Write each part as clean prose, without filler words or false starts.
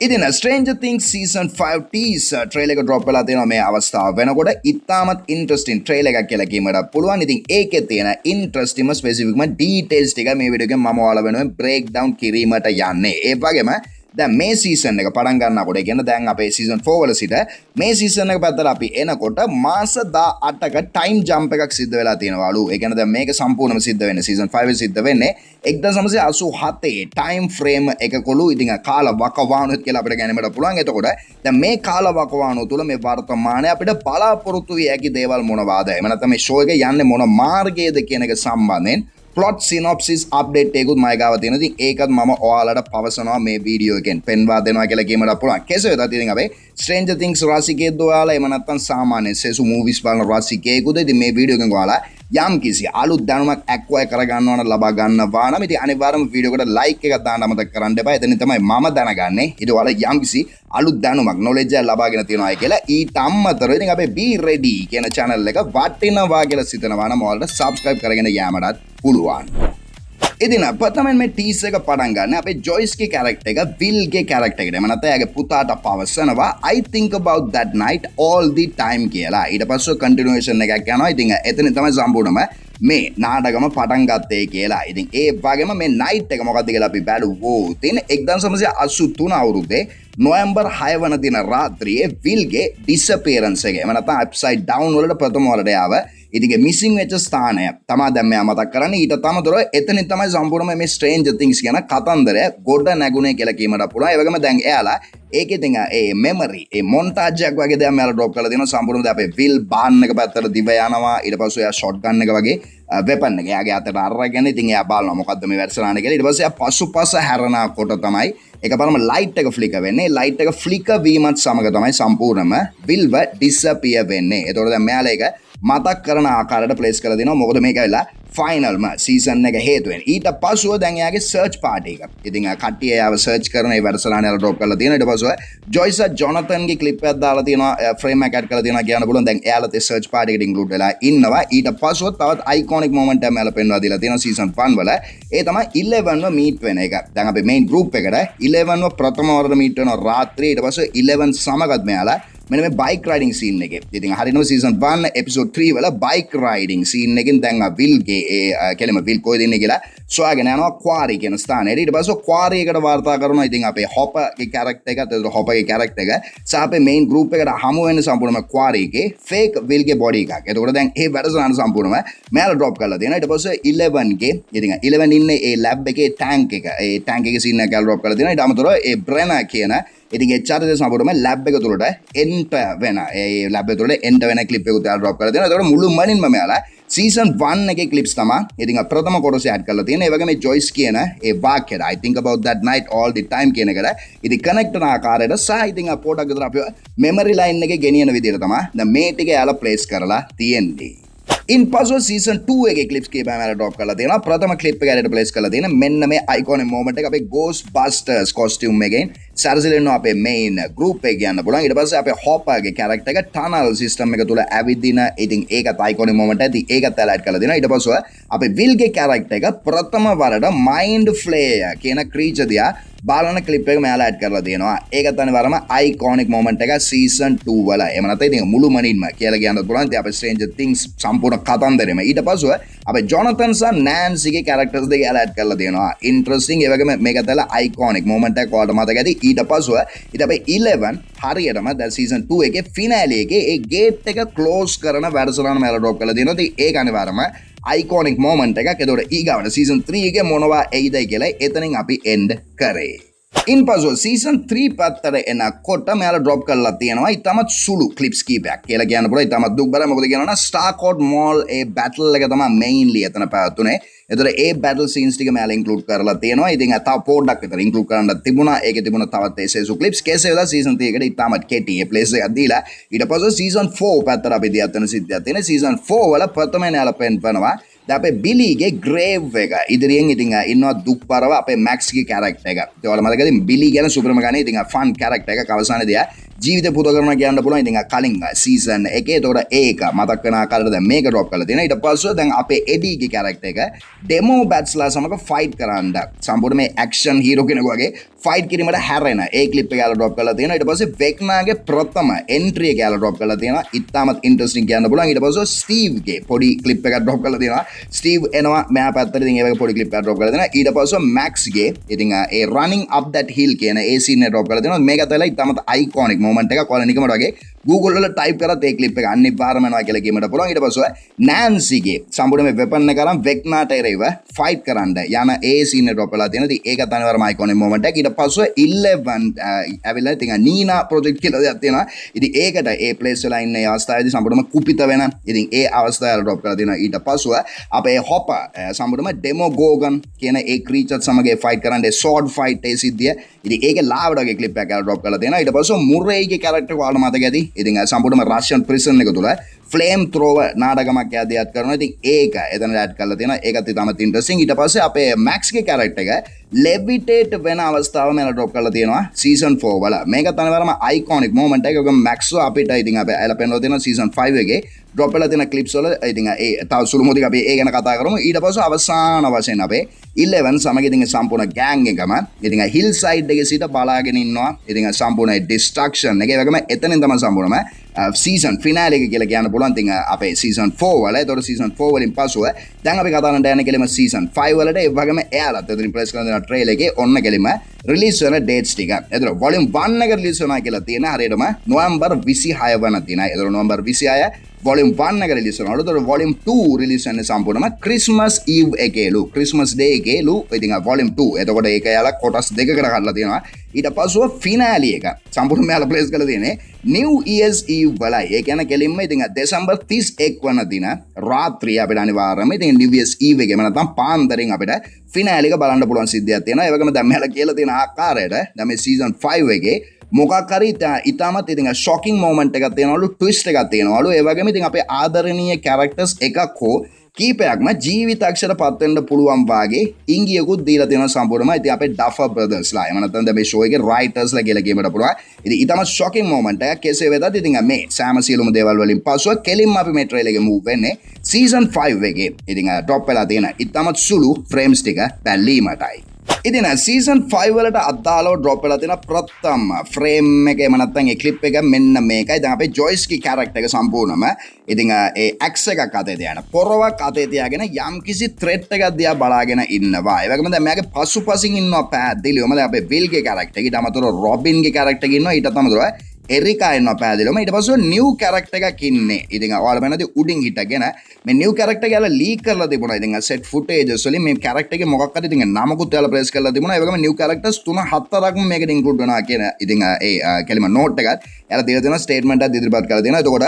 ඉතින් Stranger Things season 5 teaser trailer එක drop වෙලා තියෙනවා මේ අවස්ථාව වෙනකොට ඉතාමත් interesting trailer එකක් කියලා කියන්නට පුළුවන්. ඉතින් ඒකේ තියෙන interesting specific details ටික මේ වීඩියෝ එකෙන් මම ඔයාලා වෙනුවෙන් break down කිරීමට යන්නේ. ඒ වගේම දැන් මේ සීසන් එක පටන් ගන්නකොට කියන්නේ දැන් අපේ සීසන් 4 වල සිට මේ සීසන් එක පැත්තට අපි එනකොට මාස 18ක ටයිම් ජම්ප් එකක් සිද්ධ වෙලා තියෙනවලු. ඒ කියන්නේ දැන් මේක සම්පූර්ණයෙන්ම සිද්ධ වෙන්නේ සීසන් 5 සිද්ධ වෙන්නේ 1987 ටයිම් ෆ්‍රේම් එකකලු. ඉතින් කාල වකවානුවත් කියලා අපිට ගැනීමට පුළුවන්. එතකොට දැන් මේ කාල වකවානුව තුල මේ වර්තමානයේ අපිට බලාපොරොත්තු විය හැකි දේවල් මොනවාද? එහෙම නැත්නම් මේ ෂෝ එක යන්නේ මොන මාර්ගයේද කියන එක සම්බන්ධයෙන් plot synopsis update එකකුත් මම ගාව තියෙනවා. ඉතින් ඒකත් මම ඔයාලට පවසනවා මේ වීඩියෝ එකෙන් පෙන්වා දෙනවා කියලා කියන්නට පුළුවන්. කෙසේ වෙතත් ඉතින් අපි Stranger Things රසිකයෙක්ද ඔයාලා එහෙම නැත්නම් සාමාන්‍ය සෙසු movies බලන රසිකයෙකුද ඉතින් මේ වීඩියෝ එකෙන් ඔයාලා යම් කිසි අලුත් දැනුමක් acquire කරගන්නවා නම් ලබා ගන්නවා නම් ඉතින් අනිවාර්යයෙන්ම වීඩියෝ එකට like එකක් දාන්න අමතක කරන්න එපා. එතනින් තමයි මම දැනගන්නේ ඊට ඔයාලා යම් කිසි අලුත් දැනුමක් knowledge එක ලබාගෙන තියෙනවා කියලා. ඊට අමතරව ඉතින් අපේ be ready කියන channel එක වටිනවා කියලා සිතනවා නම් ඔයාලට subscribe කරගෙන යාමටත් පුළුවන්. ඉතින් ප්‍රථමයෙන් මේ ටීසර් එක පටන් ගන්න අපේ ජොයිස්ගේ කැරක්ටර් එක විල්ගේ කැරක්ටර් එකට. එම නැත්නම් එයාගේ පුතාට පවසනවා I think about that night all the time කියලා. ඊට පස්සේ කන්ටිනියුේෂන් එකක් යනවා. ඉතින් එතන තමයි සම්පූර්ණම මේ නාටකම පටන් ගත්තේ කියලා. ඉතින් ඒ වගේම මේ නයිට් එක මොකක්ද කියලා අපි බැලුවෝ. ඉතින් 1983 අවුරුද්දේ නොවැම්බර් 6 වන දින රාත්‍රියේ විල්ගේ ඩිසපියරන්ස් එක. එම නැත්නම් අප්සයිඩ් ඩවුන් වලට ප්‍රථම වලට යාව ඉතින් මිසිං වෙච්ච ස්ථානය තමයි දැන් මෙයා මතක් කරන්නේ. ඊට තමතරව එතනින් තමයි සම්පූර්ණයෙන්ම මේ Stranger Things කියන කතන්දරය ගොඩ නැගුණේ කියලා කියන්නට පුළුවන්. ඒ වගේම දැන් එයාලා ඒකේ ඉතින් ඒ මෙමරි ඒ මොන්ටාජ් එකක් වගේ දෙයක් මෙයාලා ඩ්‍රොප් කරලා දෙනවා. සම්පූර්ණයෙන්ම අපේ විල් බාන් එක පැත්තට දිව යනවා. ඊට පස්සේ එයා ෂොට් ගන් එක වගේ වෙපන් එක එයාගේ අතට අරගෙන ඉතින් එයා බලනවා මොකද්ද මේ වැඩසටහන කියලා. ඊට පස්සේ එයා පසුපස හැරෙනකොට තමයි එකපාරම ලයිට් එක ෆ්ලිකර් වෙන්නේ. ලයිට් එක ෆ්ලිකර් වීමත් සමග තමයි සම්පූර්ණයෙන්ම විල්ව ඩිසපියර් වෙන්නේ. ඒතකොට දැන් මෙයාලා ඒක මතක් කරන ආකාරයට ප්ලේස් කරලා දෙනවා. මොකද මේක ඇවිල්ලා ෆයිනල්ම සීසන් එක හේතුවෙන්. ඊට පස්ව දැන් එයාගේ සර්ච් පාටි එක. ඉතින් කට්ටිය එයාව සර්ච් කරන ඒ වැඩසටහන යාලා ඩ්‍රොප් කරලා තියෙනවා. ඊට පස්ව ජොයිස් ජොනතන්ගේ ක්ලිප් එකක් දාලා තියෙනවා. ෆ්‍රේම් එකක් ඇඩ් කරලා තියෙනවා කියන්න පුළුවන්. දැන් එයාලත් ඒ සර්ච් පාටි එකට ඉන්ක්ලූඩ් වෙලා ඉන්නවා. ඊට පස්ව තවත් අයිකොනික් මොමන්ට් එකක් මෙයාලා පෙන්වා දීලා තියෙනවා සීසන් 1 වල. ඒ තමයි 11ව මීට් වෙන එක. දැන් අපි මේන් ගෲප් එකට 11ව ප්‍රථම වරට මීට් වෙනවා රාත්‍රියේ. ඊට පස්ව 11 සමගත් මෙයාලා මෙන්න මේ බයික් රයිඩින් සීන් එකේ. ඉතින් හරියටම සීසන් 1 එපිසෝඩ් 3 වල බයික් රයිඩින් සීන් එකෙන් දැන් විල්ගේ ඒ කෙලම විල් කොහෙද ඉන්නේ කියලා සොයාගෙන යනවා ක්වාරි කියන ස්ථානයට. ඊට පස්සේ ක්වාරි එකට වාර්තා කරනවා. ඉතින් අපේ හොපගේ කැරක්ටර් එක, ඒතර හොපගේ කැරක්ටර් එක සහ අපේ මේන් ගෲප් එකට හමු වෙන සම්පූර්ණම ක්වාරි එකේ ෆේක් විල්ගේ බොඩි එකක්. ඒතකොට දැන් මේ වැඩසටහන සම්පූර්ණම මෙයාලා ඩ්‍රොප් කරලා තියෙනවා. ඊට පස්සේ 11 ගේ ඉතින් 11 ඉන්නේ ඒ ලැබ් එකේ ටැංක් එක. ඒ ටැංක් එකේ සීන් එකක් ඩ්‍රොප් කරලා තියෙනවා. ඊට අමතරව ඒ බ්‍රෙනා කියන ඉතින් එච්චරද සම්පූර්ණයෙන්ම ලැබ් එක තුලට එන්ටර් වෙන ඒ ලැබ් එක තුලට එන්ටර් වෙන ක්ලිප් එකක් දාලා ඩ්‍රොප් කරලා තියෙනවා. ඒතකොට මුළු මනින්ම මෙයාලා සීසන් 1 එකේ ක්ලිප්ස් තමයි ඉතින් ප්‍රථම කොටස ඇඩ් කරලා තියෙනවා. ඒ වගේම මේ ජොයිස් කියන ඒ වාක්‍යය I think about that night all the time කියන එකට ඉතින් කනෙක්ට් කරන ආකාරයට සහ ඉතින් පොඩක් විතර අපි මෙමරි ලයින් එකේ ගෙනියන විදිහට තමයි දැන් මේ ටික යාලා ප්ලේස් කරලා තියෙන්නේ. ඉන් පසුව සීසන් 2 එකේ ක්ලිප්ස් කීපයක් මම ඩ්‍රොප් කරලා තියෙනවා. ප්‍රථම ක්ලිප් එක ඇරෙට ප්ලේස් කරලා තියෙන මෙන්න මේ අයිකොනික් මොමන්ට් එක අපේ Ghost Busters costume එකෙන් සැරසිලා ඉන්නවා අපේ මේන් ගෲප් එක යන්න පුළුවන්. ඊට පස්සේ අපේ හොපර්ගේ කැරක්ටර් එක ටනල් සිස්ටම් එක තුල ඇවිදින ඉතින් ඒකත් අයිකොනික් මොමන්ට් එකයි. ඒකත් ඇලයිට් කරලා දෙනවා. ඊට පස්සේ අපේ විල්ගේ කැරක්ටර් එක ප්‍රථම වරට මයින්ඩ් ෆ්ලේයර් කියන ක්‍රීචර් දිහා බලන ක්ලිප් එක මෙයාලා ඇඩ් කරලා තියෙනවා. ඒකත් අනිවාර්යයෙන්ම අයිකොනික් මොමන්ට් එක සීසන් 2 වල. එහෙම නැත්නම් ඉතින් මුළු මනින්ම කියලා කියන්නත් පුළුවන්. ඉතින් අපේ Stranger Things සම්පූර්ණ කතන්දරෙම. ඊට පස්ව අපේ ජොනතන් සහ නැන්සිගේ කැරක්ටර්ස් දෙක එයාලා ඇඩ් කරලා තියෙනවා. ඉන්ටරෙස්ටිං. ඒ වගේම මේකත් ඇලා අයිකොනික් මොමන්ට් එකක් ඔයාලට මතක ඇති. ඊට පස්ව ඉතින් අපේ 11 හරියටම දැන් සීසන් 2 එකේ ෆිනාලි එකේ ඒ ගේට් එක ක්ලෝස් කරන වැඩසටහන මෙයාලා ඩ්‍රොප් කරලා තියෙනවා. ඉතින් ඒක අනිවාර්යයෙන්ම අයිකොනික් මොමන්ට් එකක්. ඒතකොට ඊගාවට සීසන් 3 එකේ මොනවා එයිදයි කියලා එතනින් අපි එන්ඩ් කරේ. ඉන් පසුව සීසන් 3 පැත්තට එනකොට මෙයාලා ඩ්‍රොප් කරලා තියෙනවා ඉතාමත් සුළු ක්ලිප්ස් කීපයක් කියලා කියන්න පුළුවන්. ඉතාමත් දුක්බරයි. මොකද කියනවනම් ස්ටාර්කෝට් මෝල් ඒ බැටල් එක තමයි මෙයින්ලි එතන පැවතුනේ. එතකොට ඒ බැටල් සීන්ස් ටික මෙයාලා ඉන්ක්ලූඩ් කරලා තියෙනවා. ඉතින් තව පොඩ්ඩක් විතර ඉන්ක්ලූඩ් කරන්න තිබුණා. ඒකේ තිබුණ තවත් ඒ සෙසු ක්ලිප්ස් කෙසේ වෙතත් සීසන් 3 එකට ඉතාමත් කෙටි ඒ ප්ලේස් එකක් දීලා ඊට පස්සේ සීසන් 4 පැත්තට අපි දියත් වෙන සිද්ධියක් තියෙනවා. සීසන් 4 වල ප්‍රථමයෙන් යාලා පෙන්වනවා අපේ බිලිගේ ග්‍රේව් එක ඉදිරියෙන් ඉතින් ඉන්නවා දුක්පරව අපේ මැක්ස්ගේ කැරක්ටර් එක. ඒවල මතකද බිලි ගැන සුපරම ගානේ ඉතින් ෆන් කැරක්ටර් එකක් අවසානයේදී ජීවිත පුද කරනවා කියන්න පුළුවන්. ඉතින් කලින් සීසන් එකේ ඒතකොට ඒක මතක් වෙන ආකාරයට දැන් මේක ඩ්‍රොප් කරලා තියෙනවා. ඊට පස්සේ දැන් අපේ එඩීගේ කැරක්ටර් එක ඩෙමෝ බැට්ස්ලා සමග ෆයිට් කරන්න සම්පූර්ණ මේ ඇක්ෂන් හීරෝ කෙනෙකු වගේ ෆයිට් කිරීමට හැරෙන ඒ ක්ලිප් එක යාලා ඩ්‍රොප් කරලා තියෙනවා. ඊට පස්සේ වෙක්නාගේ ප්‍රථම එන්ට්‍රි එක යාලා ඩ්‍රොප් කරලා තියෙනවා. ඉතාමත් ඉන්ටරෙස්ටිං කියන්න පුළුවන්. ඊට පස්සේ ස්ටීව්ගේ පොඩි ක්ලිප් එකක් ඩ්‍රොප් කරලා තියෙනවා. ස්ටීව් එනවා මෙහා පැත්තට. ඉතින් ඒ වගේ පොඩි ක්ලිප් එකක් ඩ්‍රොප් කරලා තියෙනවා. ඊට පස්සේ මැක්ස්ගේ ඉතින් ඒ running up that hill කියන ඒ සීන් එක ඩ්‍රොප් කරලා තියෙනවා. මේක තමයි ඉතාමත් අයිකොනික් මොමන්ට් එකක්. ඔයාලා නිකමට වගේ Google වල ටයිප් කරත් ඒ ක්ලිප් එක අනිවාර්යයෙන්ම යනවා කියලා කියන්නට පුළුවන්. ඊට පස්සේ නැන්සිගේ සම්පූර්ණ වෙපන් එක අරන් වෙක්නාට එරෙහිව ෆයිට් කරන්න යන ඒ සීන් එක ඩ්‍රොප් වෙලා තියෙනවා. ඉතින් ඒක අනිවාර්යයෙන්ම අයිකොනික් මොමන්ට් එකක්. ඊට පස්සේ 11 ඇවිල්ලා ඉතින් නීනා ප්‍රොජෙක්ට් කියලා දෙයක් තියෙනවා. ඉතින් ඒකට ඒ ප්ලේස් වල ඉන්න ඒ අවස්ථාවේදී සම්පූර්ණයෙන්ම කුපිත වෙන. ඉතින් ඒ අවස්ථාව ඩ්‍රොප් කරලා තියෙනවා. ඊට පස්සේ අපේ හොපර් සම්පූර්ණයෙන්ම ඩෙමෝගෝගන් කියන ඒ ක්‍රීචර් සමග ෆයිට් කරන්න ඒ සෝඩ් ෆයිට් ඒ සිද්ධිය. ඉතින් ඒකේ ලාවට වගේ ක්ලිප් එකක් ඩ්‍රොප් කරලා තියෙනවා. ඊට පස්සේ මුරේගේ කැරක්ටර් ඔයාලා මතක ඇති. ඉතින් සම්පූර්ණයෙන්ම රෂ්‍යන් ප්‍රිසන් එක තුල ෆ්ලේම් ත්‍රෝවර් නාටකමක් ඇදියත් කරනවා. ඉතින් ඒක එතන ඇඩ් කරලා තියෙනවා. ඒකත් ඉතාමත් ඉන්ටරෙස්ටිං. ඊට පස්සේ අපේ මැක්ස්ගේ කැරක්ටර් එක ලෙවිටේට් වෙන අවස්ථාව මෙල ඩ්‍රොප් කරලා තියෙනවා සීසන් 4 වල. මේකත් අනිවාර්යයෙන්ම අයිකොනික් මොමන්ට් එකක්. ඒක මැක්ස් අපිට ඉතින් අපේ අයලා පෙන්වලා තියෙනවා සීසන් 5 එකේ ඩ්‍රොප් වෙලා තියෙන ක්ලිප්ස් වල. ඉතින් ඒ තව සුළු මොහොතක අපි ඒ ගැන කතා කරමු. ඊට පස්සේ අවසාන වශයෙන් අපේ 11 සමග ඉතින් සම්පූර්ණ ගෑන්ග් එකම ඉතින් හිල් සයිඩ් එකේ සිට බලාගෙන ඉන්නවා. ඉතින් සම්පූර්ණ ඩිස්ට්‍රක්ෂන් එක. ඒ වගේම එතනින් තමයි සම්පූර්ණම සීසන් ෆිනාලේ එක කියලා කියන්න පුළුවන්. ඉතින් අපේ සීසන් 4 වල ඒතකොට සීසන් 4 වලින් පස්සුව දැන් අපි කතා කරන්න යන කෙලිම සීසන් 5 වලට ඒ වගේම එයාලත් එතනින් ප්‍රෙස් කරන දෙන ට්‍රේලර් එකේ ඔන්න කෙලිම රිලීස් වෙන ඩේට්ස් ටික. ඒතකොට වොලියුම් 1 එක රිලීස් වෙනවා කියලා තියෙන හරියටම නොවැම්බර් 26 වන දිනයි. ඒතකොට නොවැම්බර් 26 වොලියුම් 1 එක රිලීස් වෙනවා. ඒතකොට වොලියුම් 2 රිලීස් වෙන්නේ සම්පූර්ණම ක්‍රිස්මස් ඊව් එකේලු. ක්‍රිස්මස් ඩේ එකේලු. ඉතින් වොලියුම් 2. එතකොට ඒක යාලා කොටස් දෙකකට කඩලා තියෙනවා. ඊට පස්සුව ෆිනාලි එක සම්පූර්ණයෙන්ම යාලා ප්ලේස් කරලා තියෙන්නේ නිව් ඉයර්ස් ඊව් වලයි. ඒ කියන්නේ කෙලින්ම ඉතින් දෙසැම්බර් 31 වන දින රාත්‍රිය අපිට අනිවාර්යයෙන්ම ඉතින් නිව් ඉයර්ස් ඊව් එකේම නැත්නම් පාන්දරින් අපිට ෆිනාලි එක බලන්න පුළුවන් සිද්ධියක් තියෙනවා. ඒ වගේම දැන් මෙයාලා කියලා තියෙන ආකාරයට දැන් මේ සීසන් 5 එකේ මොකක් හරි ඉතාමත් ඉතින් ෂොකින් මොමන්ට් එකක් තියෙනවලු, ට්විස්ට් එකක් තියෙනවලු. ඒ වගේම ඉතින් අපේ ආදරණීය කැරක්ටර්ස් එකක් හෝ කීපයක්ම ජීවිතක්ෂර පත් වෙන්න පුළුවන් වාගේ ඉංගියකුත් දීලා තියෙනවා සම්පූර්ණයෙන්ම. ඉතින් අපේ ඩෆර් බ්‍රදර්ස්ලා එහෙම නැත්නම් දැන් මේ ෂෝ එකේ රයිටර්ස්ලා කියලා කියන්නට පුළුවන්. ඉතින් ඊටම ෂොකින් මොමන්ට් එකක්. කෙසේ වෙතත් ඉතින් මේ සෑම සියලුම දේවල් වලින් පස්සුව කෙලින්ම අපි මේ ට්‍රේලර් එකේ මූව් වෙන්නේ සීසන් 5 එකේ. ඉතින් ඩ්‍රොප් වෙලා තියෙන ඊටමත් සුළු ෆ්‍රේම්ස් ටික බැලීමටයි. ඉතින් සීසන් 5 වලට අදාළව ඩ්‍රොප් වෙලා තියෙන ප්‍රථම ෆ්‍රේම් එක එහෙම නැත්නම් ඒ ක්ලිප් එක මෙන්න මේකයි. දැන් අපේ ජොයිස්කි කැරක්ටර් එක සම්පූර්ණම ඉතින් ඒ ඇක්ස් එකක් අතේ තියාගෙන පොරවක් අතේ තියාගෙන යම්කිසි ත්‍රෙට් එකක් දිහා බලාගෙන ඉන්නවා. ඒ වගේම දැන් මෙයාගේ පසුපසින් ඉන්නවා පැහැදිලිවම දැන් අපේ විල්ගේ කැරක්ටර් එක. ඊට අමතරව රොබින්ගේ කැරක්ටර් එක ඉන්නවා. ඊට අමතරව එරිකා එන්නවා පැහැදිලිවම. ඊට පස්සේ නිව් කැරක්ටර් එකක් ඉන්නේ. ඉතින් ඔයාලා බලනදී උඩින් හිටගෙන මේ නිව් කැරක්ටර් එක යාලා ලීක් කරලා තිබුණා. ඉතින් සෙට් ෆුටේජස් වලින් මේ කැරක්ටර් එකේ මොකක් හරි ඉතින් නමකුත් යාලා ප්‍රෙස් කරලා තිබුණා. ඒ වගේම නිව් කැරක්ටර්ස් 3-4ක්ම මේකට ඉන්ක්ලූඩ් වෙනවා කියන ඉතින් ඒ කෙලිම නෝට් එකත් යාලා දීලා තියෙනවා ස්ටේට්මන්ට් එකක් ඉදිරිපත් කරලා තියෙනවා. එතකොට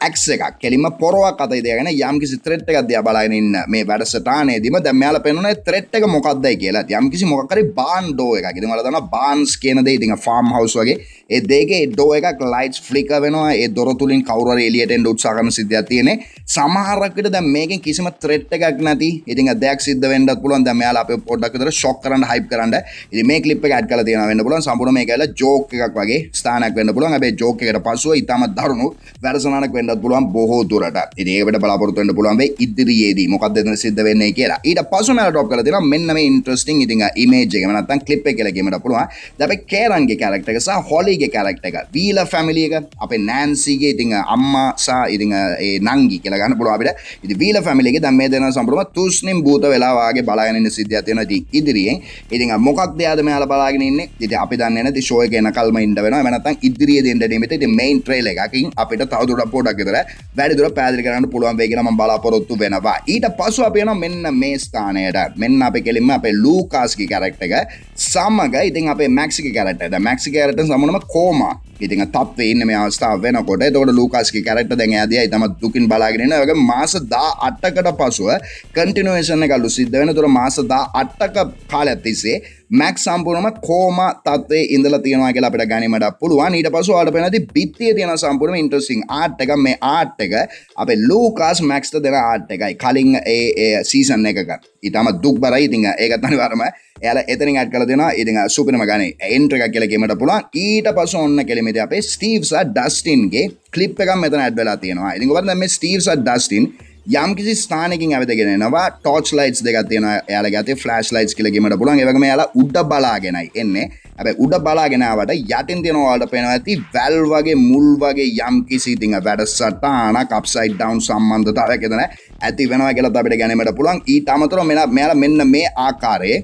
ඇක්ස් එකක් කෙලිම පොරවක් අතේ තියාගෙන යම්කිසි ත්‍රෙට් එකක් දිහා බලාගෙන ඉන්න මේ වැඩසටහනේදීම දැන් මෙයාලා පෙන්වන්නේ ත්‍රෙට් එක මොකක්දයි කියලා. යම්කිසි මොකක් හරි බාන් ඩෝ එකක්. ඉතින් ඔයාලා දන්නවා බාන්ස් කියන දේ ඉතින් ෆාම් හවුස් වගේ ඒ දෙකේ ඩෝ එකක් ලයිට්ස් ෆ්ලිකර් වෙනවා. ඒ දොර තුලින් කවුරු හරි එළියට එන්න උත්සාහ කරන සිද්ධියක් තියෙන්නේ. සමහරක් විට දැන් මේකෙන් කිසිම ත්‍රෙට් එකක් නැති ඉතින් දෙයක් සිද්ධ වෙන්නත් පුළුවන්. දැන් මෙයාලා අපේ පොඩ්ඩක් විතර ෂොක් කරන්න හයිප් කරන්න ඉතින් මේ ක්ලිප් එක ඇඩ් කරලා තියෙනවා වෙන්න පුළුවන්. සම්පූර්ණ මේක ඇවිල්ලා ජෝක් එකක් වගේ ස්ථානයක් වෙන්න පුළුවන්. හැබැයි ජෝක් එකට පස්සුව ඉතාමත් දරුණු වැඩසටහනක් වෙන්නත් පුළුවන් බොහෝ දුරට. ඉතින් ඒකට බලාපොරොත්තු වෙන්න පුළුවන් වෙයි ඉදිරියේදී මොකක්ද එතන සිද්ධ වෙන්නේ කියලා. ඊට පස්සෙ මෙයාලා ඩ්‍රොප් කරලා තියෙනවා මෙන්න මේ ඉන්ටරෙස්ටිං ඉතින් ඉමේජ් එක නැත්නම් ක්ලිප් එක කියලා කියන්නත් පුළුවන්. දැන් අපේ කේරන්ගේ කැරක්ටර් එක සහ හොලිගේ කැරක්ටර් එක වීලා ෆැමිලි එක අපේ නැන්සිගේ ඉතින් අම්මා සහ ඉතින් ඒ නංගි කියලා ගන්න පුළුවන් අපිට. ඉතින් වීලා ෆැමිලි එකේ දැන් මේ දෙනා සම්පූර්ණම තුස්නිම් භූත වෙලා වාගේ බලාගෙන ඉන්න සිද්ධියක් තියෙනවා. ඉතින් ඉදිරියෙන් ඉතින් මොකක්ද යාද මෙයාලා බලාගෙන ඉන්නේ. ඉතින් අපි දන්නේ නැති ෂෝ එක එනකල්ම ඉන්න වෙනවා. එහෙම නැත්නම් ඉදිරියේ දෙන්න දෙමිට ඉතින් මේන් ට්‍රේලර් එකකින් අපිට තවදුරටත් පොඩක් විතර වැඩි දුර පැහැදිලි කරන්න පුළුවන් වෙයි කියලා මම බලාපොරොත්තු වෙනවා. ඊට පස්සෙ අපි යනවා මෙන්න මේ ස්ථානයට. මෙන්න අපි කෙලින්ම අපේ ලූකාස්ගේ කැරක්ටර් එක සමග ඉතින් අපේ මැක්ස්ගේ කැරක්ටර්. දැන් මැක්ස්ගේ කැරක්ටර් සම්මුණම කෝමා. ඉතින් තත්ත්වේ ඉන්නේ මේ අවස්ථාව වෙනකොට. එතකොට ලූකාස්ගේ කැරක්ටර් දැන් එයා දිහා ඊටම දුකින් බලාගෙන ඉන්නවා. ඒ වගේම මාස 18කට පසුව කන්ටිනියුේෂන් එකලු සිද්ධ වෙන. ඒතකොට මාස 18ක කාලයක් තිස්සේ මැක්ස් සම්පූර්ණම කෝමා තත්ත්වයේ ඉඳලා තියෙනවා කියලා අපිට ගණීමට පුළුවන්. ඊට පස්සේ ඔයාලට පේනදී බිත්තියේ තියෙන සම්පූර්ණම ඉන්ටරෙස්ටිං ආර්ට් එක. මේ ආර්ට් එක අපේ ලූකාස් මැක්ස්ට දෙන ආර්ට් එකයි. කලින් ඒ සීසන් එකක ඊටම දුක්බරයි. ඉතින් ඒකත් අනිවාර්යයෙන්ම එයාලා එතනින් ඇඩ් කරලා දෙනවා. ඉතින් සුපිරම ගානේ එන්ට්‍රි එකක් කියලා කියන්නට පුළුවන්. ඊට පස්සේ ඔන්න කෙලිමේදී අපේ ස්ටීව් සහ ඩස්ටින්ගේ ක්ලිප් එකක් මෙතන ඇඩ් වෙලා තියෙනවා. ඉතින් ඔයාලට දැන් මේ ස්ටීව් සහ ඩස්ටින් යම් කිසි ස්ථානකින් ඇවිදගෙන එනවා ටෝච් ලයිට්ස් දෙකක් තියෙනවා එයාලගේ අතේ ෆ්ලෑෂ් ලයිට්ස් කියලා කියන්නට පුළුවන් ඒ වගේම එයාලා උඩ බලාගෙනයි එන්නේ හැබැයි උඩ බලාගෙන ආවට යටින් තියෙන ඔයාලට පේනවා ඇති වැල් වගේ මුල් වගේ යම් කිසි ඉතින් වැඩසටහනක් අප්සයිඩ් ඩවුන් සම්බන්ධතාවයක් එතන ඇති වෙනවා කියලා අපිට ගැනීමට පුළුවන් ඊට අමතරව මෙයාලා මෙන්න මේ ආකාරයේ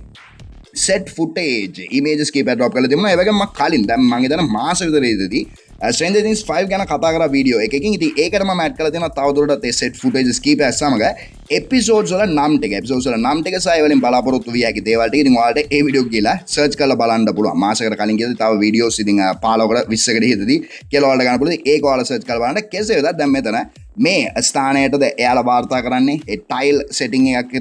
set footage images කීපයක් drop කරලා තිබුණා. ඒ වගේම මම කලින් දැන් මම හිතන මාස විතර ඉඳදී Stranger Things 5 ගැන කතා කරා වීඩියෝ එකකින්. ඉතින් ඒකට මම ඇඩ් කරලා තියෙනවා තවදුරටත් ඒ set footages කීපයක් සමග episodes වල නම් ටික සහ ඒ වලින් බලාපොරොත්තු විය හැකි දේවල් ටික ඉතින් ඔයාලට ඒ වීඩියෝ ගිහලා search කරලා බලන්න පුළුවන්. මාසයකට කලින් ගියදී තව වීඩියෝස් ඉතින් 15කට 20කට හිටදී කියලා ඔයාලට ගන්න පුළුවන්. ඒක ඔයාලා search කරලා බලන්න. කෙසේ වෙතත් දැන් මෙතන මේ ස්ථානයටද එයාලා වාර්තා කරන්නේ ඒ ටයිල් සෙටින් එකක්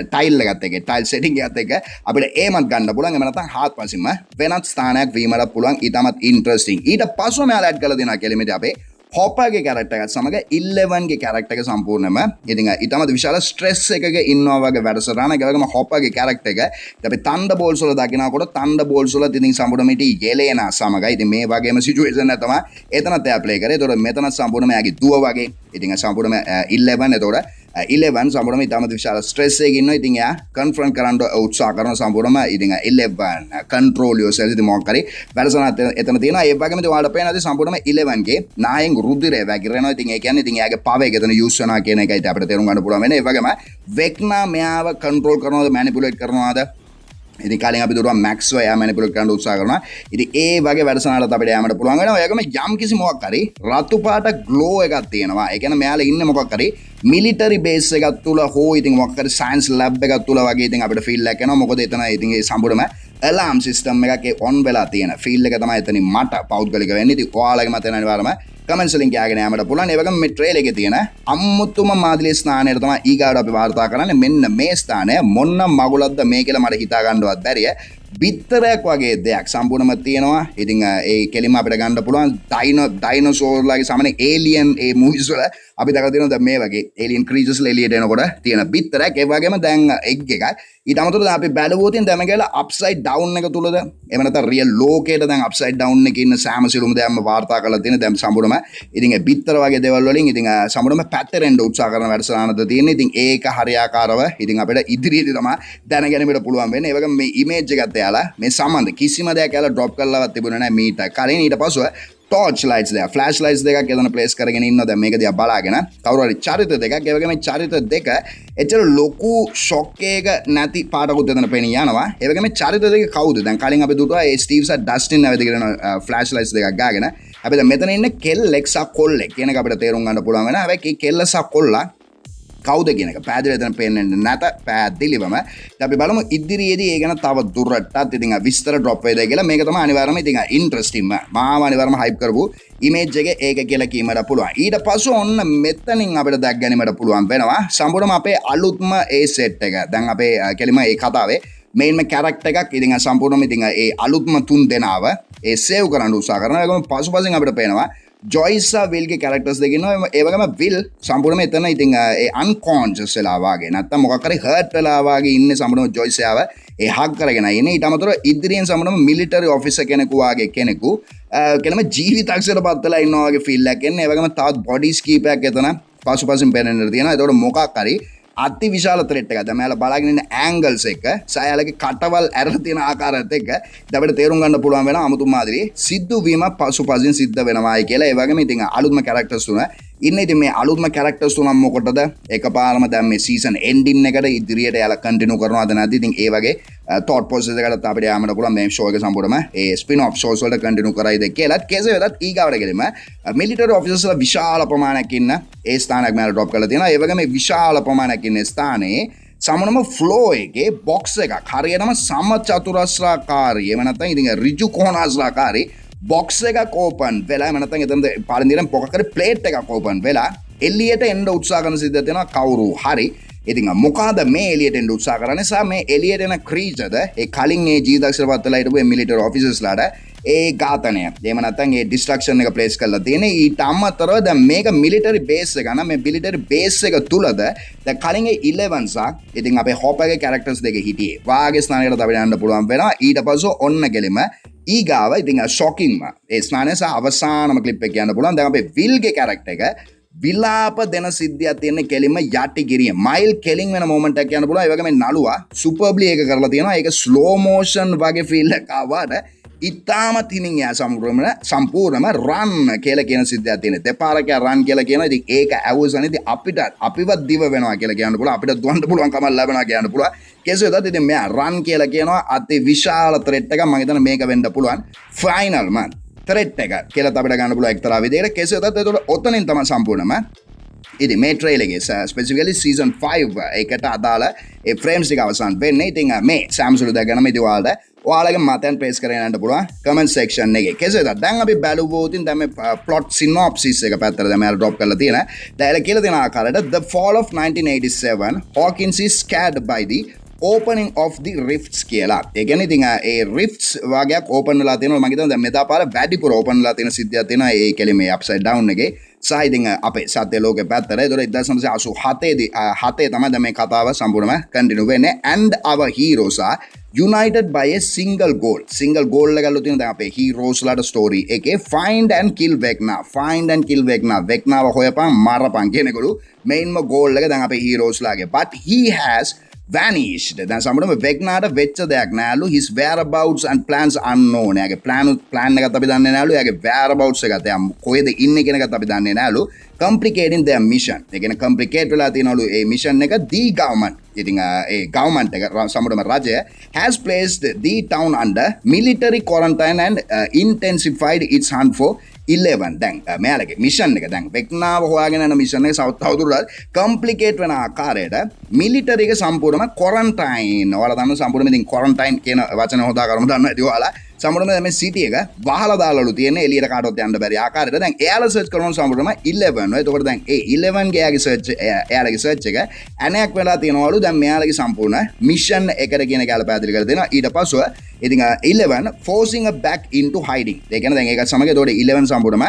ටයිල් එකත් එක්ක ටයිල් සෙටින් එකත් එක්ක අපිට ඒමත් ගන්න පුළුවන් එහෙම නැත්නම් හාත්පසින්ම වෙනත් ස්ථානයක් වීමට පුළුවන් ඊටමත් ඉන්ටරෙස්ටිං ඊට පස්සෙ මෙයාලා ඇඩ් කරලා දෙනවා කෙලිමේදී අපේ හොපර්ගේ කැරක්ටර් එකත් සමග 11 ගේ කැරක්ටර් එක සම්පූර්ණයෙන්ම ඉතින් ඊටමත් විශාල ස්ට්‍රෙස් එකක ඉන්නවා වගේ වැඩසටහනක් ඒ වගේම හොපර්ගේ කැරක්ටර් එක අපි තන්ඩර්බෝල්ට්ස් වල දකිනකොට තන්ඩර්බෝල්ට්ස් වල ඉතින් සම්පූර්ණයෙන්ම ඉති යෙලේනා සමග ඉතින් මේ වගේම සිචුේෂන් එක තමයි එතනත් එයා ප්ලේ කරේ ඒතකොට මෙතන සම්පූර්ණයෙන්ම එයාගේ දුව වගේ ඉතින් සම්පූර්ණයෙන්ම 11 එතකොට 11 සම්පූර්ණයෙන්ම ඉතාමත් විශාල ස්ට්‍රෙස් එකක ඉන්නවා ඉතින් එයා කන්ෆ්‍රන්ට් කරන්න උත්සාහ කරන සම්පූර්ණයෙන්ම ඉතින් 11 control yourself ඉතින් මොකක් හරි වැඩසටහන එතන තියෙනවා ඒ වගේම ඉතින් ඔයාලට පේනවා සම්පූර්ණයෙන්ම 11 ගේ නායෙන් රුධිරය වැగిරෙනවා ඉතින් ඒ කියන්නේ ඉතින් එයාගේ පව එක එතන යූස් වෙනවා කියන එකයි අපිට තේරුම් ගන්න පුළුවන් වෙන්නේ ඒ වගේම වෙක්නා මෙයාව කන්ට්‍රෝල් කරනවද මැනිපුලේට් කරනවද ඉතින් කලින් අපි දුරුවා මැක්ස්ව එයා මැනිපුලේට් කරන්න උත්සාහ කරනවා ඉතින් ඒ වගේ වැඩසටහනකට අපිට යෑමට පුළුවන් වෙනවා ඒ වගේම යම් කිසි මොකක් හරි රතු පාට ග්ලෝ එකක් තියෙනවා ඒ කියන්නේ මෙයාලා ඉන්නේ මොකක් හරි මිලිටරි බේස් එකක් තුල හෝ ඉතින් මොකක් හරි සයන්ස් ලැබ් එකක් තුල වගේ ඉතින් අපිට ෆීල් එකක් එනවා මොකද එතන ඉතින් ඒ සම්පූර්ණම alarm system එකක් on වෙලා තියෙන ෆීල් එක තමයි එතනින් මට පෞද්ගලික වෙන්නේ ඉතින් ඔයාලගේ මතය අනිවාර්යයෙන්ම කමෙන්ට්ස් වලින් කියගෙන යෑමට පුළුවන් ඒ වගේම මේ ට්‍රේලර් එකේ තියෙන අමුතුම මාදිලේ ස්ථානයට තමයි ඊගාවට අපි වාර්තා කරන්නේ මෙන්න මේ ස්ථානය මොන්න මගුලක්ද මේ කියලා මට හිතා ගන්නවත් බැරිය බිත්තරයක් වගේ දෙයක් සම්පූර්ණයෙන්ම තියෙනවා ඉතින් ඒ කෙලිම අපිට ගන්න පුළුවන් ඩයිනෝසෝර්ලාගේ සාමාන්‍ය ඒලියන් ඒ මූවිස් වල අපි දැකලා තියෙනවා දැන් මේ වගේ ඒලියන් ක්‍රීචර්ස් ලා එළියට එනකොට තියෙන බිත්තරයක් ඒ වගේම දැන් එග් එකක් ඊට අමතරව අපි බැලුවොත් දැන් කියලා අප්සයිඩ් ඩවුන් එක තුලද එහෙම නැත්නම් රියල් ලෝකේට දැන් අප්සයිඩ් ඩවුන් එකේ ඉන්න සෑම සිළුම දෙයක්ම වාර්තා කරලා තියෙන දැන් සම්පූර්ණයෙන්ම ඉතින් ඒ බිත්තර වගේ දේවල් වලින් ඉතින් සම්පූර්ණයෙන්ම පැත්තෙරෙන්න උත්සාහ කරන වැඩසටහනද තියෙන්නේ ඉතින් ඒක හරියාකාරව ඉතින් අපිට ඉදිරියේදී තමයි දැනගැනීමට පුළුවන් වෙන්නේ ඒ වගේම මේ ඉමේජ් එකත් එයාලා මේ සම්බන්ධ කිසිම දෙයක් එයාලා ඩ්‍රොප් කරලාවත් තිබුණේ නැහැ මීට කලින් ඊට පස්සෙ torch lights දෙක flash lights දෙකක් එතන place කරගෙන ඉන්නවා දැන් මේක දිහා බලාගෙන කවුරු හරි චරිත දෙකක් ඒ වගේම චරිත දෙක එච්චර ලොකු shock එකක නැති පාටකුත් එතන පේන යනවා ඒ වගේම චරිත දෙක කවුද දැන් කලින් අපි දුටුවා ඒ ස්ටීව් සහ ඩස්ටින් නැවතගෙන flash lights දෙකක් ගාගෙන අපි දැන් මෙතන ඉන්නේ කෙල්ලෙක් සහ කොල්ලෙක් කියන එක අපිට තේරුම් ගන්න පුළුවන් වෙනවා හැබැයි කෙල්ල සහ කොල්ලා කවුද කියන එක පැහැදිලිව එතන පේන්නේ නැත පැහැදිලිවම ඉතින් අපි බලමු ඉදිරියේදී ඒ ගැන තව දුරටත් ඉතින් විස්තර drop වේද කියලා මේක තමයි අනිවාර්යයෙන්ම ඉතින් ඉන්ටරෙස්ටිංම මාව අනිවාර්යයෙන්ම hype කරපු image එක ඒක කියලා කීමට පුළුවන් ඊට පස්සේ ඔන්න මෙතනින් අපිට දැක් ගැනීමට පුළුවන් වෙනවා සම්පූර්ණයෙන්ම අපේ අලුත්ම ඒ set එක දැන් අපේ කෙලිම ඒ කතාවේ මේන්ම කැරක්ටර් එකක් ඉතින් සම්පූර්ණයෙන්ම ඉතින් ඒ අලුත්ම තුන් දෙනාව ඒ සේව් කරන්න උත්සාහ කරනවා ඒකම පසුපසින් අපිට පේනවා ජොයිසා විල්ගේ කැරක්ටර්ස් දෙක ඉන්නවා ඒ වගේම විල් සම්පූර්ණයෙන්ම එතන ඉතින් ඒ අන්කොන්ෂස් වෙලා වාගේ නැත්තම් මොකක් හරි හර්ට් වෙලා වාගේ ඉන්නේ සම්පූර්ණයෙන්ම ජොයිසාව ඒ හග් කරගෙන ඉන්නේ ඊට අමතරව ඉදිරියෙන් සම්පූර්ණයෙන්ම මිලිටරි ඔෆිසර් කෙනෙකු වාගේ කෙනෙකු කෙනම ජීවිතක්ෂයට පත්වලා ඉන්නවා වගේ ෆීල් එකක් එන්නේ ඒ වගේම තවත් බොඩිස් කීපයක් එතන පසුපසින් පේනෙන්න තියෙනවා ඒතකොට මොකක් හරි අති විශාල ත්‍රෙට් එකක්. දැන් මෙයාලා බලාගෙන ඉන්න ඇන්ගල්ස් එක සයාලගේ කටවල් ඇරලා තියෙන ආකාරයත් එක්ක අපිට තේරුම් ගන්න පුළුවන් වෙනවා අමුතුම මාදිරියේ සිද්ධ වීම පසුපසින් සිද්ධ වෙනවායි කියලා. ඒ වගේම ඉතින් අලුත්ම කැරක්ටර්ස් තුන ඉන්නේ. ඉතින් මේ අලුත්ම කැරක්ටර්ස් තුනක් මොකටද? එකපාරම දැන් මේ සීසන් එන්ඩින් එකට ඉදිරියට යාලා කන්ටිනියු කරනවද නැද්ද? ඉතින් ඒ වගේ thought process එකකට අපිට යාමට පුළුවන් මේ ෂෝ එක සම්පූර්ණයෙන්ම ඒ ස්පින් ඔෆ් ෂෝස් වලට කන්ටිනියු කරයිද කියලා. කෙසේ වෙතත් ඊගාවට ගෙලිම මිලිටරි ඔෆිසර්ස්ලා විශාල ප්‍රමාණයක් ඉන්න ඒ ස්ථානයක් මෙයාලා ඩ්‍රොප් කරලා තියෙනවා. ඒ වගේම මේ විශාල ප්‍රමාණයක් ඉන්න ස්ථානයේ සමනම ෆ්ලෝ එකේ බොක්ස් එකක් හරියටම සමචතුරස්‍රාකාරී එහෙම නැත්නම් ඉතින් ඍජු කෝණාස්රාකාරී බොක්ස් එකක් ඕපන් වෙලා එහෙම නැත්නම් එතන පාරෙන් මොකක් හරි ප්ලේට් එකක් ඕපන් වෙලා එළියට එන්න උත්සාහ කරන සිද්ධියක් වෙනවා කවුරු හරි. ඉතින් මොකද මේ එළියට එන්න උත්සාහ කරන්නේ සහ මේ එළියට එන ක්‍රීචර්ද ඒ කලින් ඒ ජීවිතක්ෂර පත්වලා හිටපු මිලිටරි ඔෆිසර්ස්ලාට ඒ ඝාතනය එහෙම නැත්නම් ඒ ඩිස්ට්‍රක්ෂන් එක ප්ලේස් කරලා තියෙන ඊට අමතරව දැන් මේක මිලිටරි බේස් එක නම් මේ මිලිටරි බේස් එක තුලද දැන් කලින් ඒ 11 සක් ඉතින් අපේ හොපර්ගේ කැරක්ටර්ස් දෙක හිටියේ වාගේ ස්ථානයකට අපිට යන්න පුළුවන් වෙනවා ඊට පස්සේ ඔන්න ගෙලිම ඊගාව ඉතින් ෂොකින්ම ඒ ස්ථානයේ සහ අවසානම ක්ලිප් එක කියන්න පුළුවන් දැන් අපේ විල්ගේ කැරක්ටර් එක විලාප දෙන සිද්ධියක් තියෙන කෙලින්ම යටි ගිරිය මයිල් කෙලින් වෙන මොමන්ට් එකක් යන පුළුවන්. ඒ වගේම නළුවා සුපර්බ්ලි ඒක කරලා තියෙනවා. ඒක ස්ලෝ මෝෂන් වගේ ෆීල් එකක් ආවාට ඉතාමත් හිමින් යා සම්පූර්ණම රන් කියලා කියන සිද්ධියක් තියෙන. දෙපාරක රන් කියලා කියන. ඉතින් ඒක ඇවුසන ඉතින් අපිවත් දිව වෙනවා කියලා කියන්න පුළුවන්. අපිට දුවන්න පුළුවන් කමක් ලැබෙනවා කියන්න පුළුවන්. කෙසේ වෙතත් ඉතින් මෙයා රන් කියලා කියනවා. අති විශාල ත්‍රෙට් එකක්. මම හිතන්නේ මේක වෙන්න පුළුවන්. ෆයිනල් මන් ත්‍රෙට් එක කියලා අපිට ගන්න පුළුවන් එක්තරා විදිහකට. කෙසේ වෙතත් ඒතකොට ඔතනින් තමයි සම්පූර්ණම ඉතින් මේ ට්‍රේලර් එකේ ස්පෙસિෆිකලි සීසන් 5 එකට අදාළ ඒ ෆ්‍රේම්ස් ටික අවසන් වෙන්නේ. ඉතින් මේ සෑම්සුලු දැනගන්න ඉතින් ඔයාලගේ මතයන් ප්‍රේස් කරගෙන යන්න පුළුවන් කමෙන්ට් සෙක්ෂන් එකේ. කෙසේ වෙතත් දැන් අපි බලුවොත් දැන් මේ ප්ලොට් සිනොප්සිස් එක පැත්තට දැන් මම ඩ්‍රොප් කරලා තියෙනවා. දැන් ඒක කියලා දෙන ආකාරයට The Fall of 1987 Hawkins is scared by the opening of the rifts කියලා. ඒ කියන්නේ ඉතින් ඒ rifts වගේක් ඕපන් වෙලා තියෙනවා. මම හිතනවා දැන් මෙදා පාර වැඩිපුර ඕපන් වෙලා තියෙන සිද්ධියක් තියෙනවා. ඒ කෙලිමේ අප්සයිඩ් ඩවුන් එකේ. සහ ඉතින් අපේ සත්‍ය ලෝකේ පැත්තට. ඒතකොට 1987 දී 7 තමයි දැන් මේ කතාව සම්පූර්ණයෙන්ම කන්ටිනියු වෙන්නේ. And our heroes are united by a single goal එකලු තියෙන දැන් අපේ heroes ලාට story එකේ find and kill Vecna හොයපන් මරපන් කියනකොළු main goal එක දැන් අපේ heroes ලාගේ. But he has vanished. දැන් සම්පූර්ණයෙන්ම වෙග්නාට වෙච්ච දෙයක් නෑලු. his whereabouts and plans unknown. එයාගේ plan එකත් අපි දන්නේ නෑලු. එයාගේ whereabouts එකත් එයා කොහෙද ඉන්නේ කියන එකත් අපි දන්නේ නෑලු. complicating their mission. ඒ කියන්නේ complicate වෙලා තියෙනවලු ඒ mission එක. the government ඉතින් ඒ government එක සම්පූර්ණයෙන්ම රජය has placed the town under military quarantine and intensified its hunt for 11 දැන් මෙයාලගේ මිෂන් එක දැන් වෙක්නාව හොයාගෙන යන මිෂන් එක තවදුරටත් කම්ප්ලිකේට් වෙන ආකාරයට මිලිටරි එක සම්පූර්ණයෙන්ම ක්වොරන්ටයින් ඔයාලා දන්න සම්පූර්ණයෙන්ම ඉතින් ක්වොරන්ටයින් කියන වචන හොදා කරමු දන්නවා ඉතින් ඔයාලා සම්පූර්ණයෙන්ම මේ සිටි එක වහලා දාලාලු තියෙන්නේ එළියට කාටවත් යන්න බැරි ආකාරයට දැන් එයාලා සර්ච් කරනවා සම්පූර්ණයෙන්ම 11 එතකොට දැන් ඒ 11 ගේ එයාලගේ සර්ච් එක ඇනයක් වෙලා තියෙනවලු දැන් මෙයාලගේ සම්පූර්ණ මිෂන් එකට කියන එක පැහැදිලි කරලා දෙනවා ඊට පස්ව ඉතින් 11 forcing a back into hiding ඒ කියන්නේ දැන් ඒකත් සමග එතකොට 11 සම්පූර්ණම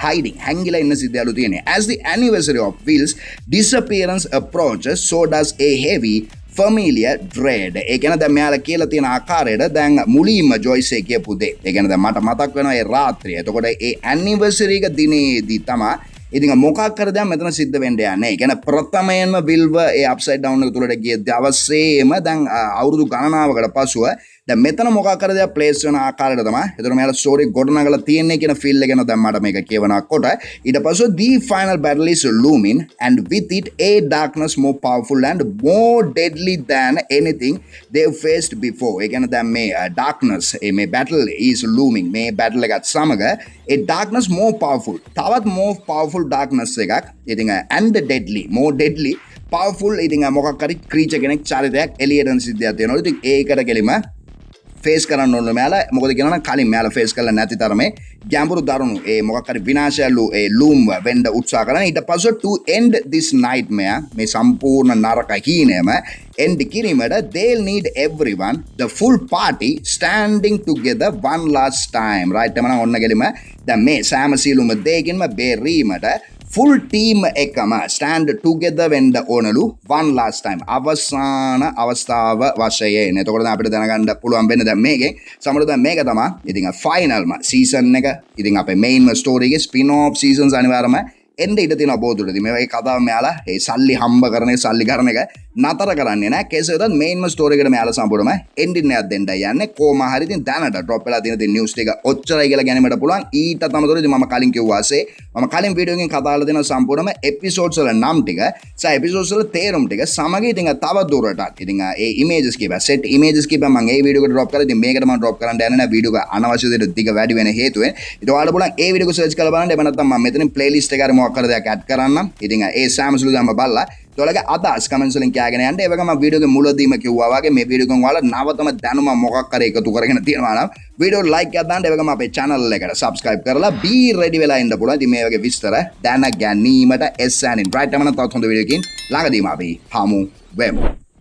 hiding හැංගිලා ඉන්න සිද්ධියලු තියෙන්නේ as the anniversary of Will's disappearance approaches so does a heavy familiar dread ඒ කියන්නේ දැන් මෙයාලා කියලා තියෙන ආකාරයට දැන් මුලින්ම ජොයිස් එක කියපු දේ ඒ කියන්නේ දැන් මට මතක් වෙනවා ඒ රාත්‍රිය එතකොට ඒ anniversary එක දිනේදී තමයි ඉතින් මොකක් කර දැන් මෙතන සිද්ධ වෙන්න යන්නේ ඒ කියන්නේ ප්‍රථමයෙන්ම විල්ව ඒ අප්සයිඩ් ඩවුන් එක තුලට ගිය දවසේම දැන් අවුරුදු ගණනාවකට පසුව දැන් මෙතන මොකක් කර දෙයක් ප්ලේස් වෙන ආකාරයට තමයි එතන මෙයාලා ස්ටෝරි ගොඩනගලා තියෙන්නේ කියන ෆීල් එක එනවා දැන් මට මේක කියවනකොට ඊට පස්සේ the final battle is looming and with it a darkness more powerful and more deadly than anything they've faced before ඒ කියන්නේ දැන් මේ darkness මේ battle is looming මේ battle එකත් සමග a darkness more powerful තවත් more powerful darkness එකක් ඉතින් and more deadly powerful ඉතින් මොකක් හරි creature කෙනෙක් චරිතයක් එළියට යන සිද්ධියක් තියෙනවා ඉතින් ඒකට කෙලිම ෆේස් කරන්න ඕන මෙයාලා මොකද කියනවනම් කලින් මෙයාලා ෆේස් කරලා නැති තරමේ ගැඹුරු දරුණු ඒ මොකක් හරි විනාශයලු ඒ ලූම් වෙන්න උත්සාහ කරන ඊට පස්සේ to end this nightmare මේ සම්පූර්ණ නරක හීනයම end කිරීමට they'll need everyone the full party standing together one last time right එමනම් ඔන්න ගෙලිම දැන් මේ සෑම සීලුම දෙකින්ම බේරීමට full team එකම stand together වෙන්න ඕනලු one last time අවසාන අවස්ථාව වශයෙන්. එතකොට අපිට දැනගන්න පුළුවන් වෙන්නේ දැන් මේකෙන් සමහරවිට දැන් මේක තමයි ඉතින් ෆයිනල්ම සීසන් එක ඉතින් අපේ මේන්ම ස්ටෝරි එකේ ස්පින් ඔෆ් සීසන්ස් අනිවාර්යයෙන්ම එන්න ඉඩ තියෙනවා බෝදුරදී. මේ කතාව මෙයාලා ඒ සල්ලි හම්බ කරන සල්ලි කරන එක නතර කරන්නේ නැහැ. කෙසේ වෙතත් මේන්ම ස්ටෝරි එකට මෙයාලා සම්පූර්ණයෙන්ම එන්ඩින් එකක් දෙන්නයි යන්නේ. කොහොම හරි ඉතින් දැනට ඩ්‍රොප් වෙලා තියෙන නිවුස් ටික ඔච්චරයි කියලා ගැනීමට පුළුවන්. ඊට අමතරව ඉතින් මම කලින් කිව්වාසේ මම කලින් වීඩියෝ එකකින් කතා කරලා දෙන සම්පූර්ණම එපිසෝඩ්ස් වල නම් ටික සහ එපිසෝඩ්ස් වල තේරුම් ටික සමග ඉතින් තව දුරටත් ඉතින් ඒ ඉමේජස් කීප සෙට් ඉමේජස් කීප මම ඒ වීඩියෝ එකට ඩ්‍රොප් කරලා ඉතින් මේකට මම ඩ්‍රොප් කරන්න යන්නේ නැහැ වීඩියෝ එක අනවශ්‍ය දෙයට ටික වැඩි වෙන හේතුවෙන්. ඉතින් ඔයාලට පුළුවන් ඒ වීඩියෝ එක සර්ච් කරලා බලන්න. එහෙම නැත්නම් මම මෙතනින් ප්ලේලිස්ට් එකේ හරි මොකක් කරද දෙයක් ඇඩ් කරන්නම්. ඉතින් ඒ සෑමසුළු දැම්ම බලලා ඔයාලගේ අදහස් කමෙන්ට්ස් වලින් කියගෙන යන්න. ඒ වගේම වීඩියෝ එකේ මුලදීම කිව්වා වගේ මේ වීඩියෝ එකෙන් ඔයාලා නවතම දැනුම මොකක් කරේ එකතු කරගෙන තියෙනවා නම් වීඩියෝ ලයික් එකක් දාන්න. ඒ වගේම අපේ channel එකට subscribe කරලා be ready වෙලා ඉන්න පුළුවන්. ඉතින් මේ වගේ විස්තර දැන ගැනීමට SN in right. එමනම් තවත් හොඳ වීඩියෝ එකකින් ළඟදීම අපි හමු වෙමු.